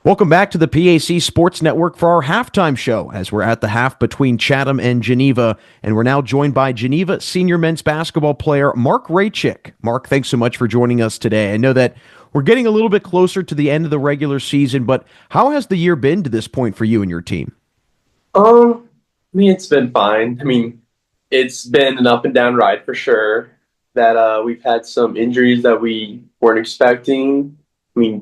Welcome back to the PAC Sports Network for our halftime show as we're at the half between Chatham and Geneva, and we're now joined by Geneva senior men's basketball player Mark Rachic. Mark, thanks so much for joining us today. I know that we're getting a little bit closer to the end of the regular season, but how has the year been to this point for you and your team? It's been fine. It's been an up and down ride for sure. That we've had some injuries that we weren't expecting.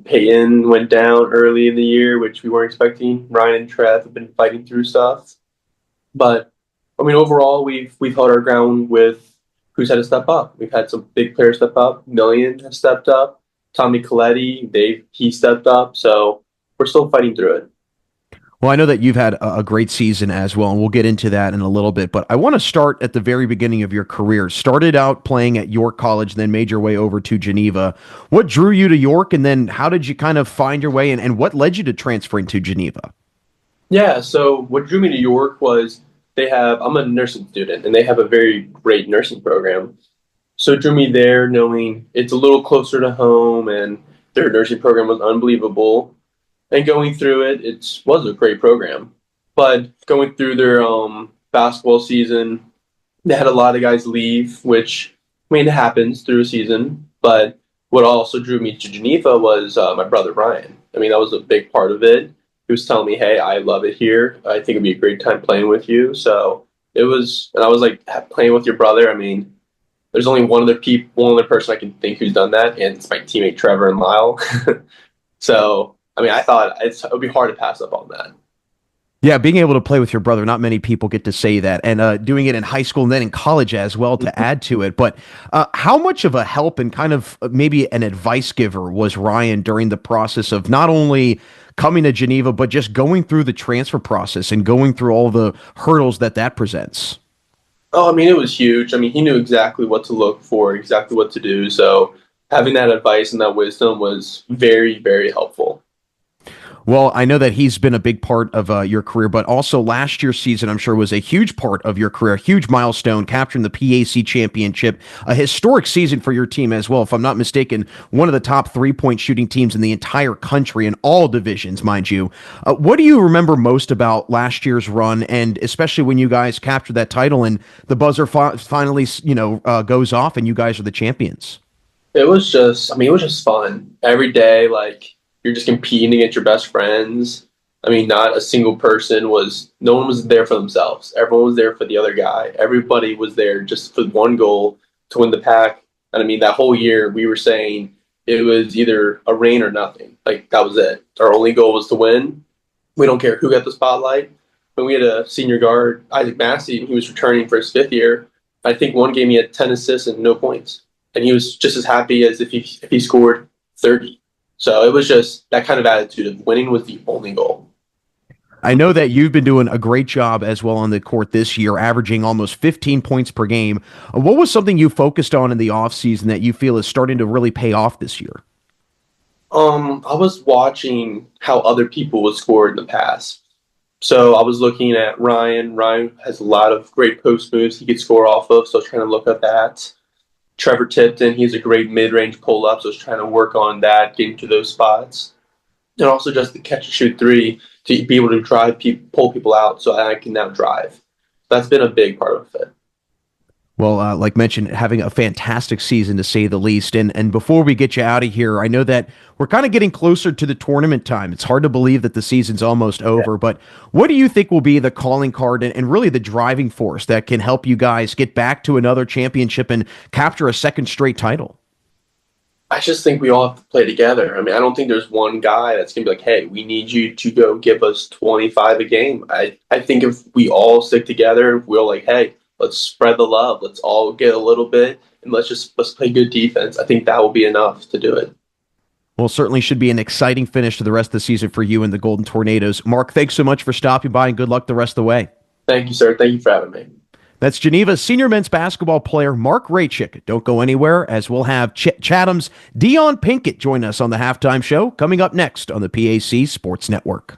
Peyton went down early in the year, which we weren't expecting. Ryan and Trev have been fighting through stuff, but overall, we've held our ground with who's had to step up. We've had some big players step up. Million has stepped up. Tommy Coletti, he stepped up. So we're still fighting through it. Well, I know that you've had a great season as well, and we'll get into that in a little bit. But I want to start at the very beginning of your career. Started out playing at York College, then made your way over to Geneva. What drew you to York, and then how did you kind of find your way, and what led you to transferring to Geneva? Yeah, so what drew me to York was I'm a nursing student, and they have a very great nursing program. So it drew me there knowing it's a little closer to home, and their nursing program was unbelievable. And going through it, it was a great program. But going through their basketball season, they had a lot of guys leave, which, it happens through a season. But what also drew me to Geneva was my brother, Ryan. That was a big part of it. He was telling me, hey, I love it here. I think it'd be a great time playing with you. So and I was like, playing with your brother. There's only one other person I can think who's done that, and it's my teammate Trevor and Lyle. So I thought it would be hard to pass up on that. Yeah, being able to play with your brother, not many people get to say that, and doing it in high school and then in college as well to add to it. But how much of a help and kind of maybe an advice giver was Ryan during the process of not only coming to Geneva, but just going through the transfer process and going through all the hurdles that presents? Oh, it was huge. He knew exactly what to look for, exactly what to do. So having that advice and that wisdom was very, very helpful. Well, I know that he's been a big part of your career, but also last year's season, I'm sure, was a huge part of your career, a huge milestone, capturing the PAC championship, a historic season for your team as well. If I'm not mistaken, one of the top three-point shooting teams in the entire country in all divisions, mind you. What do you remember most about last year's run, and especially when you guys captured that title and the buzzer finally, goes off and you guys are the champions? It was just fun every day. You're just competing against your best friends. Not a single no one was there for themselves. Everyone was there for the other guy. Everybody was there just for one goal, to win the pack. And that whole year we were saying it was either a rain or nothing. That was it. Our only goal was to win. We don't care who got the spotlight. When we had a senior guard, Isaac Massey, and he was returning for his fifth year, I think one game he had 10 assists and no points. And he was just as happy as if he scored 30. So it was just that kind of attitude of winning was the only goal. I know that you've been doing a great job as well on the court this year, averaging almost 15 points per game. What was something you focused on in the offseason that you feel is starting to really pay off this year? I was watching how other people would score in the past. So I was looking at Ryan. Ryan has a lot of great post moves he could score off of, so I was trying to look at that. Trevor Tipton, he's a great mid-range pull-up, so I was trying to work on that, getting to those spots. And also just the catch-and-shoot three to be able to pull people out so I can now drive. That's been a big part of it. Well, like mentioned, having a fantastic season to say the least. And before we get you out of here, I know that we're kind of getting closer to the tournament time. It's hard to believe that the season's almost over, but what do you think will be the calling card and really the driving force that can help you guys get back to another championship and capture a second straight title? I just think we all have to play together. I don't think there's one guy that's going to be like, hey, we need you to go give us 25 a game. I think if we all stick together, we're like, hey, let's spread the love. Let's all get a little bit, and let's play good defense. I think that will be enough to do it. Well, certainly should be an exciting finish to the rest of the season for you and the Golden Tornadoes. Mark, thanks so much for stopping by, and good luck the rest of the way. Thank you, sir. Thank you for having me. That's Geneva senior men's basketball player Mark Rachic. Don't go anywhere, as we'll have Chatham's Dion Pinkett join us on the halftime show coming up next on the PAC Sports Network.